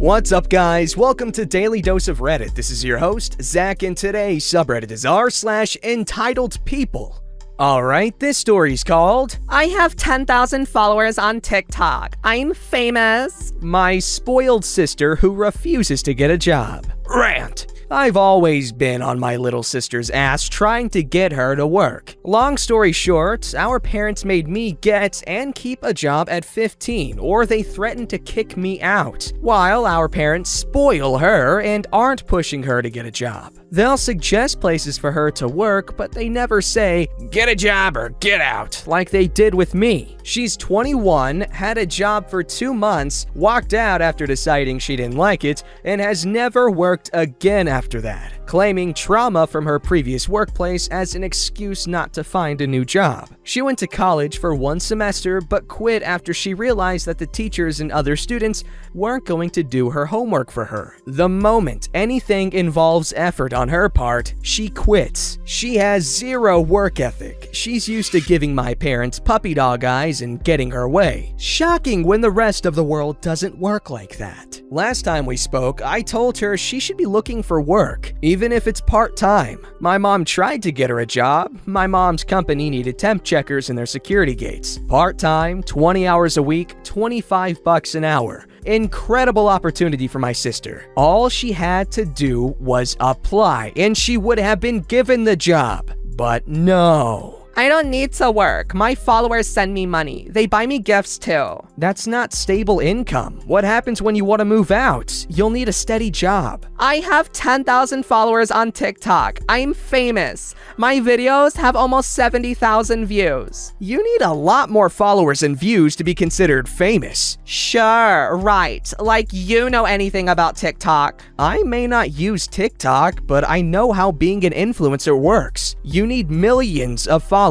What's up, guys? Welcome to Daily Dose of Reddit. This is your host, Zach, and today's subreddit is r/EntitledPeople. Alright, this story's called I have 10,000 followers on TikTok. I'm famous. My Spoiled Sister Who Refuses to Get a Job. Rant. I've always been on my little sister's ass trying to get her to work. Long story short, our parents made me get and keep a job at 15, or they threatened to kick me out, while our parents spoil her and aren't pushing her to get a job. They'll suggest places for her to work, but they never say, get a job or get out, like they did with me. She's 21, had a job for 2 months, walked out after deciding she didn't like it, and has never worked again after that, claiming trauma from her previous workplace as an excuse not to find a new job. She went to college for 1 semester, but quit after she realized that the teachers and other students weren't going to do her homework for her. The moment anything involves effort on her part, she quits. She has zero work ethic. She's used to giving my parents puppy dog eyes and getting her way. Shocking when the rest of the world doesn't work like that. Last time we spoke, I told her she should be looking for work, even if it's part-time. My mom tried to get her a job. My mom's company needed temp checkers in their security gates. Part-time, 20 hours a week, $25 an hour. Incredible opportunity for my sister. All she had to do was apply, and she would have been given the job. But no. I don't need to work. My followers send me money. They buy me gifts too. That's not stable income. What happens when you want to move out? You'll need a steady job. I have 10,000 followers on TikTok. I'm famous. My videos have almost 70,000 views. You need a lot more followers and views to be considered famous. Sure, right. Like you know anything about TikTok. I may not use TikTok, but I know how being an influencer works. You need millions of followers.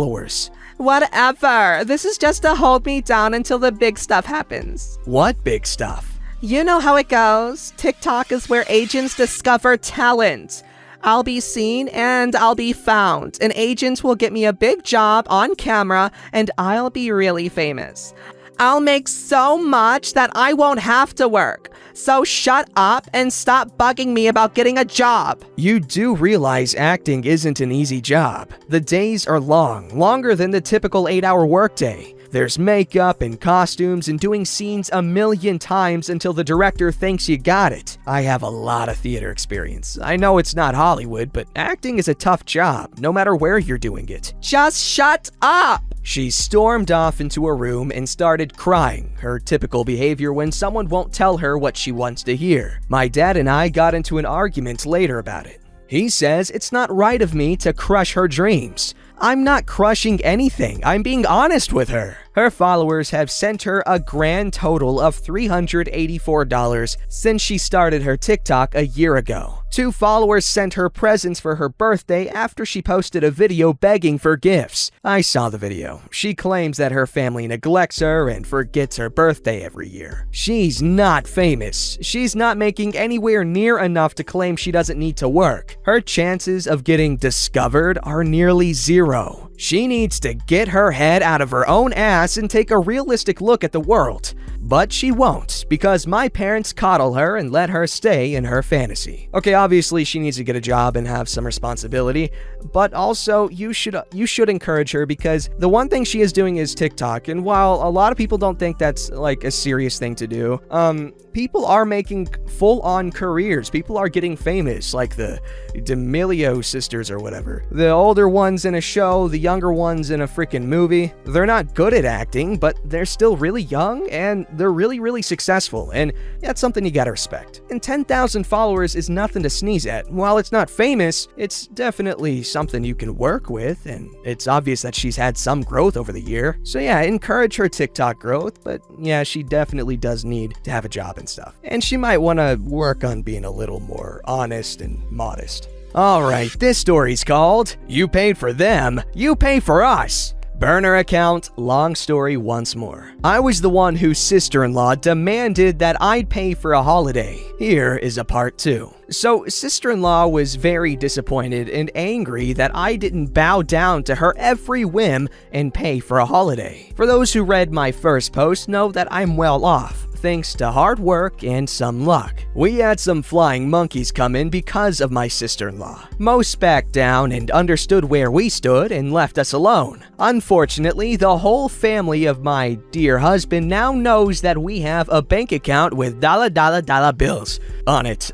Whatever. This is just to hold me down until the big stuff happens. What big stuff? You know how it goes. TikTok is where agents discover talent. I'll be seen and I'll be found. An agent will get me a big job on camera and I'll be really famous. I'll make so much that I won't have to work. So shut up and stop bugging me about getting a job. You do realize acting isn't an easy job. The days are long, longer than the typical 8-hour workday. There's makeup and costumes and doing scenes a million times until the director thinks you got it. I have a lot of theater experience. I know it's not Hollywood, but acting is a tough job, no matter where you're doing it. Just shut up! She stormed off into a room and started crying, her typical behavior when someone won't tell her what she wants to hear. My dad and I got into an argument later about it. He says it's not right of me to crush her dreams. I'm not crushing anything. I'm being honest with her. Her followers have sent her a grand total of $384 since she started her TikTok a year ago. 2 followers sent her presents for her birthday after she posted a video begging for gifts. I saw the video. She claims that her family neglects her and forgets her birthday every year. She's not famous. She's not making anywhere near enough to claim she doesn't need to work. Her chances of getting discovered are nearly zero. She needs to get her head out of her own ass and take a realistic look at the world. But she won't, because my parents coddle her and let her stay in her fantasy. Okay, obviously she needs to get a job and have some responsibility, but also you should encourage her, because the one thing she is doing is TikTok, and while a lot of people don't think that's like a serious thing to do, people are making full-on careers. People are getting famous, like the D'Amelio sisters or whatever. The older ones in a show, the younger ones in a freaking movie. They're not good at acting, but they're still really young and they're really successful, and that's something you gotta respect. And 10,000 followers is nothing to sneeze at. While it's not famous, it's definitely something you can work with, and it's obvious that she's had some growth over the year. So yeah, encourage her TikTok growth, but yeah, she definitely does need to have a job and stuff. And she might want to work on being a little more honest and modest. Alright, this story's called You Paid for Them, You Pay for Us. Burner account, long story once more. I was the one whose sister-in-law demanded that I'd pay for a holiday. Here is a part 2. So, sister-in-law was very disappointed and angry that I didn't bow down to her every whim and pay for a holiday. For those who read my first post know that I'm well off. thanks to hard work and some luck. We had some flying monkeys come in because of my sister-in-law. Most backed down and understood where we stood and left us alone. Unfortunately, the whole family of my dear husband now knows that we have a bank account with dollar bills on it.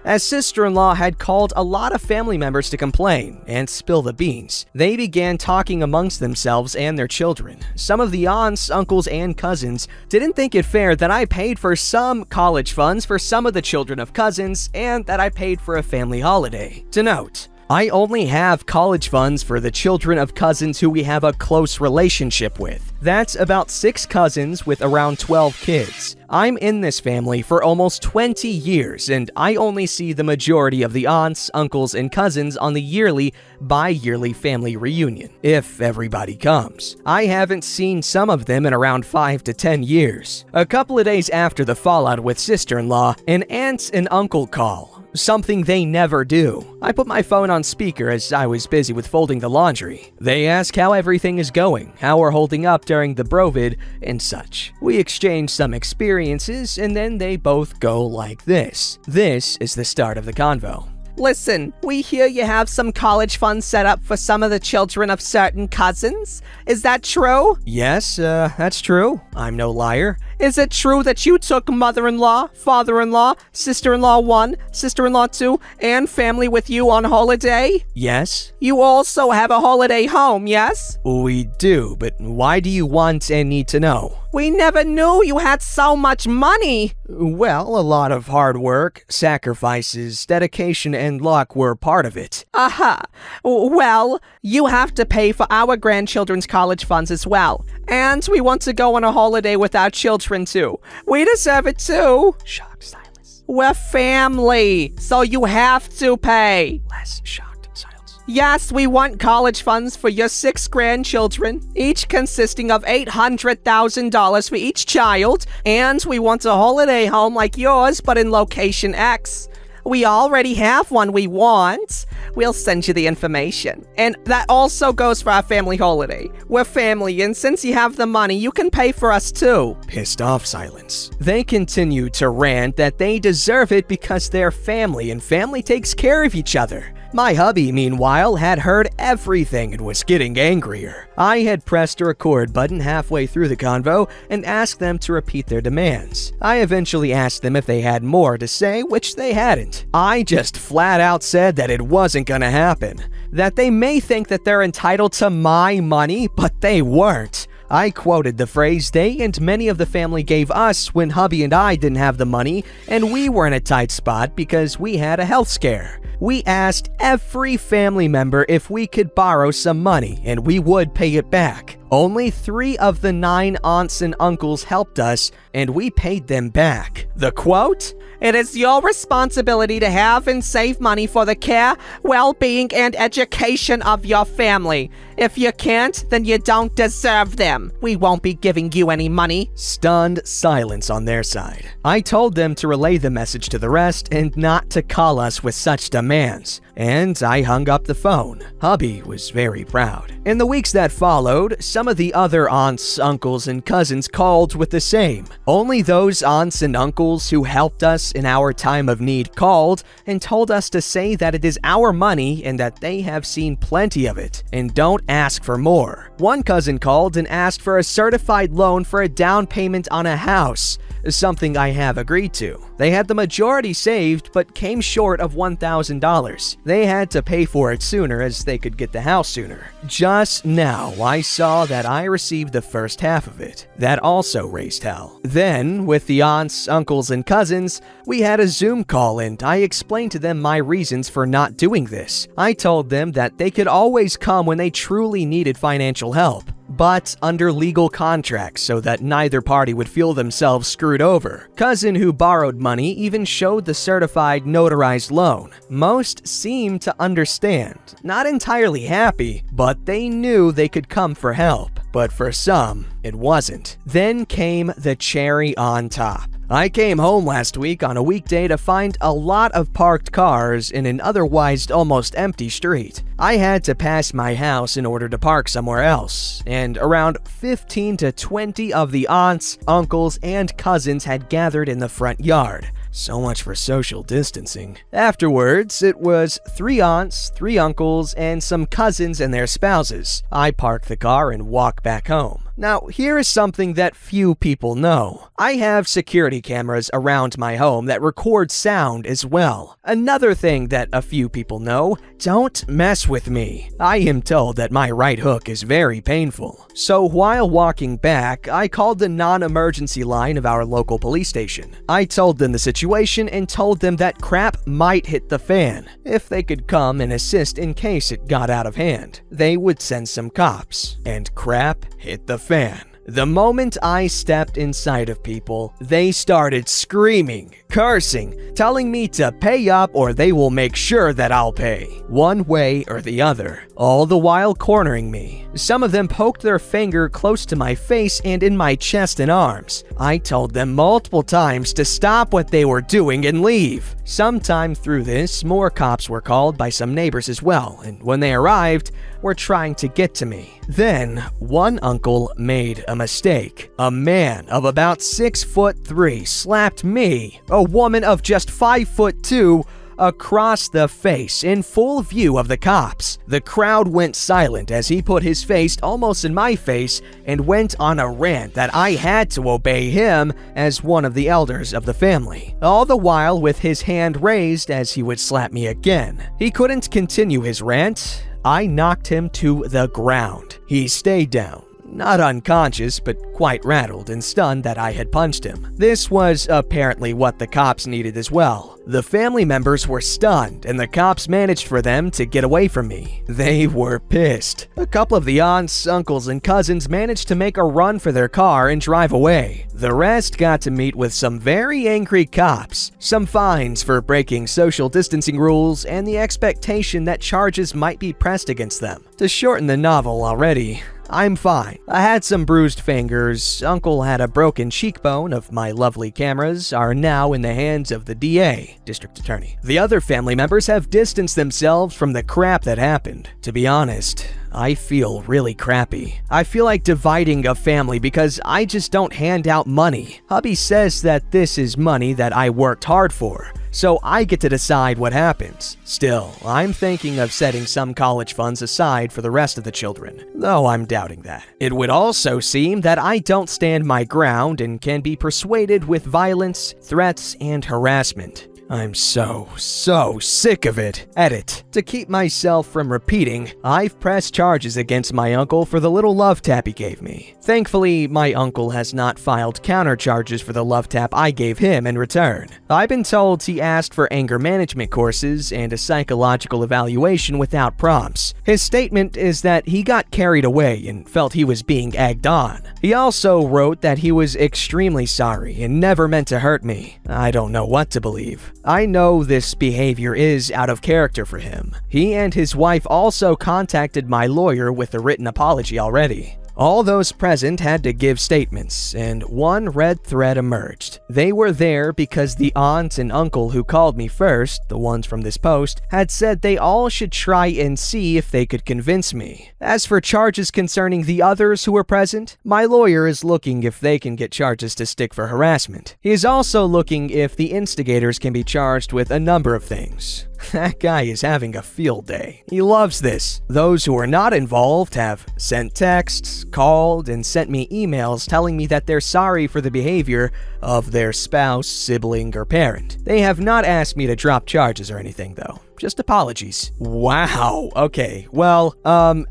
As sister-in-law had called a lot of family members to complain and spill the beans, they began talking amongst themselves and their children. Some of the aunts, uncles, and cousins didn't think it fair that I paid for some college funds for some of the children of cousins and that I paid for a family holiday. To note, I only have college funds for the children of cousins who we have a close relationship with. That's about 6 cousins with around 12 kids. I'm in this family for almost 20 years, and I only see the majority of the aunts, uncles, and cousins on the yearly, bi-yearly family reunion, if everybody comes. I haven't seen some of them in around 5 to 10 years. A couple of days after the fallout with sister-in-law, an aunt and uncle call. Something they never do. I put my phone on speaker as I was busy with folding the laundry. They ask how everything is going, how we're holding up during the brovid, and such. We exchange some experiences, and then they both go like this. This is the start of the convo. Listen, we hear you have some college funds set up for some of the children of certain cousins. Is that true? Yes, that's true. I'm no liar. Is it true that you took mother-in-law, father-in-law, sister-in-law 1, sister-in-law 2, and family with you on holiday? Yes. You also have a holiday home, yes? We do, but why do you want and need to know? We never knew you had so much money. Well, a lot of hard work, sacrifices, dedication, and luck were part of it. Aha. Well, you have to pay for our grandchildren's college funds as well. And we want to go on a holiday with our children too. We deserve it too. Shocked silence. We're family, so you have to pay. Less shocked silence. Yes, we want college funds for your 6 grandchildren, each consisting of $800,000 for each child, and we want a holiday home like yours, but in location X. We already have one we want. We'll send you the information. And that also goes for our family holiday. We're family, and since you have the money, you can pay for us too. Pissed off silence. They continue to rant that they deserve it because they're family and family takes care of each other. My hubby, meanwhile, had heard everything and was getting angrier. I had pressed a record button halfway through the convo and asked them to repeat their demands. I eventually asked them if they had more to say, which they hadn't. I just flat out said that it wasn't gonna happen. That they may think that they're entitled to my money, but they weren't. I quoted the phrase they and many of the family gave us when hubby and I didn't have the money and we were in a tight spot because we had a health scare. We asked every family member if we could borrow some money and we would pay it back. Only 3 of the 9 aunts and uncles helped us and we paid them back. The quote? It is your responsibility to have and save money for the care, well-being, and education of your family. If you can't, then you don't deserve them. We won't be giving you any money. Stunned silence on their side. I told them to relay the message to the rest and not to call us with such demands. And I hung up the phone. Hubby was very proud. In the weeks that followed, some of the other aunts, uncles, and cousins called with the same. Only those aunts and uncles who helped us in our time of need called and told us to say that it is our money and that they have seen plenty of it and don't ask for more. One cousin called and asked for a certified loan for a down payment on a house, something I have agreed to. They had the majority saved but came short of $1,000. They had to pay for it sooner as they could get the house sooner. Just now, I saw that I received the first half of it. That also raised hell. Then, with the aunts, uncles, and cousins, we had a Zoom call and I explained to them my reasons for not doing this. I told them that they could always come when they truly needed financial help, but under legal contracts so that neither party would feel themselves screwed over. Cousin who borrowed money even showed the certified notarized loan. Most seemed to understand. Not entirely happy, but they knew they could come for help. But for some, it wasn't. Then came the cherry on top. I came home last week on a weekday to find a lot of parked cars in an otherwise almost empty street. I had to pass my house in order to park somewhere else, and around 15 to 20 of the aunts, uncles, and cousins had gathered in the front yard. So much for social distancing. Afterwards, it was 3 aunts, 3 uncles, and some cousins and their spouses. I park the car and walk back home. Now, here is something that few people know. I have security cameras around my home that record sound as well. Another thing that a few people know, don't mess with me. I am told that my right hook is very painful. So while walking back, I called the non-emergency line of our local police station. I told them the situation and told them that crap might hit the fan. If they could come and assist in case it got out of hand, they would send some cops. And crap hit the fan. The moment I stepped inside of people, they started screaming, cursing, telling me to pay up or they will make sure that I'll pay, one way or the other, all the while cornering me. Some of them poked their finger close to my face and in my chest and arms. I told them multiple times to stop what they were doing and leave. Sometime through this, more cops were called by some neighbors as well, and when they arrived, were trying to get to me. Then, one uncle made a mistake. A man of about 6'3" slapped me, a woman of just 5'2", across the face in full view of the cops. The crowd went silent as he put his face almost in my face and went on a rant that I had to obey him as one of the elders of the family, all the while with his hand raised as he would slap me again. He couldn't continue his rant. I knocked him to the ground. He stayed down, not unconscious, but quite rattled and stunned that I had punched him. This was apparently what the cops needed as well. The family members were stunned, and the cops managed for them to get away from me. They were pissed. A couple of the aunts, uncles, and cousins managed to make a run for their car and drive away. The rest got to meet with some very angry cops, some fines for breaking social distancing rules, and the expectation that charges might be pressed against them. To shorten the novel already, I'm fine. I had some bruised fingers, uncle had a broken cheekbone of my lovely cameras are now in the hands of the DA, district attorney. The other family members have distanced themselves from the crap that happened. To be honest, I feel really crappy. I feel like dividing a family because I just don't hand out money. Hubby says that this is money that I worked hard for, so I get to decide what happens. Still, I'm thinking of setting some college funds aside for the rest of the children, though I'm doubting that. It would also seem that I don't stand my ground and can be persuaded with violence, threats, and harassment. I'm so sick of it. Edit. To keep myself from repeating, I've pressed charges against my uncle for the little love tap he gave me. Thankfully, my uncle has not filed counter charges for the love tap I gave him in return. I've been told he asked for anger management courses and a psychological evaluation without prompts. His statement is that he got carried away and felt he was being egged on. He also wrote that he was extremely sorry and never meant to hurt me. I don't know what to believe. I know this behavior is out of character for him. He and his wife also contacted my lawyer with a written apology already. All those present had to give statements, and one red thread emerged. They were there because the aunt and uncle who called me first, the ones from this post, had said they all should try and see if they could convince me. As for charges concerning the others who were present, my lawyer is looking if they can get charges to stick for harassment. He is also looking if the instigators can be charged with a number of things. That guy is having a field day. He loves this. Those who are not involved have sent texts, called, and sent me emails telling me that they're sorry for the behavior of their spouse, sibling, or parent. They have not asked me to drop charges or anything, though. Just apologies. Wow. Okay. Well,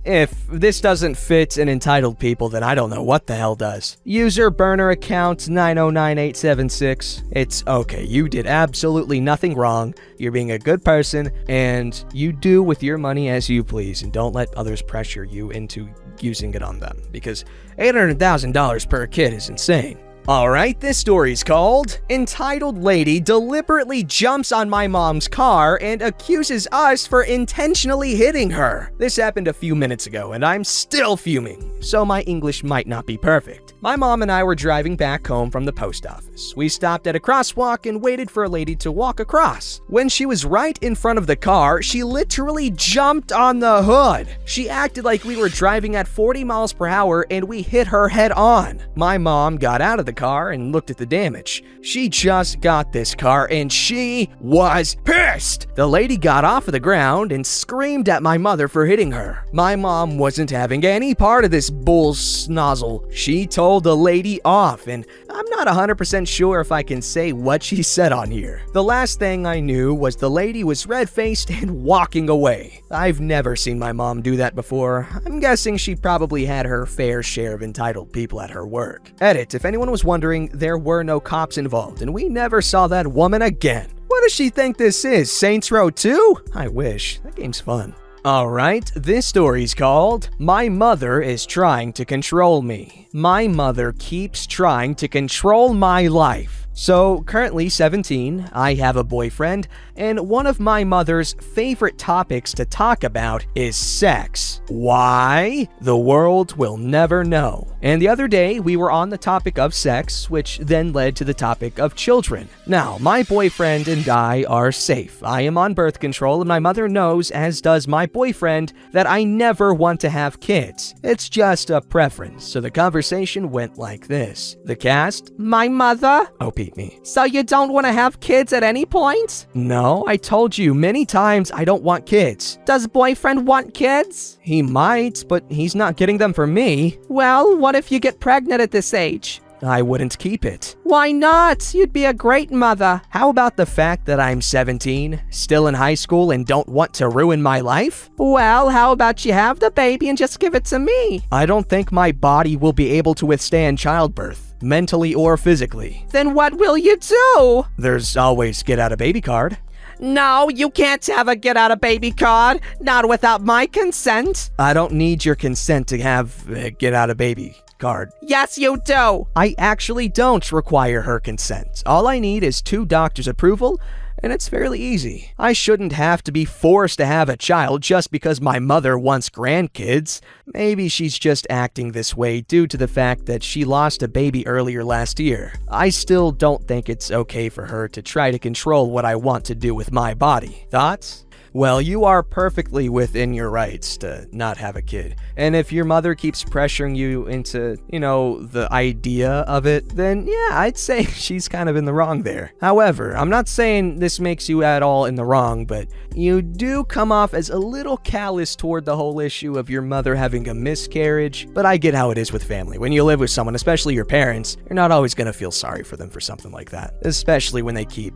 if this doesn't fit an entitled people, then I don't know what the hell does. User burner account 9098876. It's okay. You did absolutely nothing wrong. You're being a good person, and you do with your money as you please, and don't let others pressure you into using it on them, because $800,000 per kid is insane. Alright, this story's called Entitled Lady Deliberately Jumps on My Mom's Car and Accuses Us for Intentionally Hitting Her. This happened a few minutes ago, and I'm still fuming, so my English might not be perfect. My mom and I were driving back home from the post office. We stopped at a crosswalk and waited for a lady to walk across. When she was right in front of the car, she literally jumped on the hood. She acted like we were driving at 40 miles per hour and we hit her head on. My mom got out of the car and looked at the damage. She just got this car and she was pissed. The lady got off of the ground and screamed at my mother for hitting her. My mom wasn't having any part of this bull snozzle. She told the lady off, and I'm not 100% sure if I can say what she said on here. The last thing I knew was the lady was red-faced and walking away. I've never seen my mom do that before. I'm guessing she probably had her fair share of entitled people at her work. Edit, if anyone was wondering, there were no cops involved, and we never saw that woman again. What does she think this is, Saints Row 2? I wish. That game's fun. Alright, this story's called My Mother is Trying to Control Me. My mother keeps trying to control my life. So, currently 17, I have a boyfriend, and one of my mother's favorite topics to talk about is sex. Why? The world will never know. And the other day, we were on the topic of sex, which then led to the topic of children. Now, my boyfriend and I are safe. I am on birth control, and my mother knows, as does my boyfriend, that I never want to have kids. It's just a preference. So the conversation went like this. The cast, My mother? oh, beat me. So you don't want to have kids at any point? No, I told you many times I don't want kids. Does boyfriend want kids? He might, but he's not getting them from me. Well, what if you get pregnant at this age? I wouldn't keep it. Why not? You'd be a great mother. How about the fact that I'm 17, still in high school, and don't want to ruin my life? Well, how about you have the baby and just give it to me? I don't think my body will be able to withstand childbirth, mentally or physically. Then what will you do? There's always get out of baby card. No, you can't have a get out of baby card. Not without my consent. I don't need your consent to have a get out of baby card. Yes, you do. I actually don't require her consent. All I need is 2 doctors' approval, and it's fairly easy. I shouldn't have to be forced to have a child just because my mother wants grandkids. Maybe she's just acting this way due to the fact that she lost a baby earlier last year. I still don't think it's okay for her to try to control what I want to do with my body. Thoughts? Well, you are perfectly within your rights to not have a kid. And if your mother keeps pressuring you into, the idea of it, then yeah, I'd say she's kind of in the wrong there. However, I'm not saying this makes you at all in the wrong, but you do come off as a little callous toward the whole issue of your mother having a miscarriage. But I get how it is with family. When you live with someone, especially your parents, you're not always going to feel sorry for them for something like that. Especially when they keep,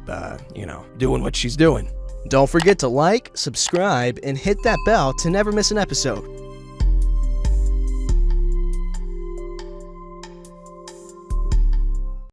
doing what she's doing. Don't forget to like, subscribe, and hit that bell to never miss an episode.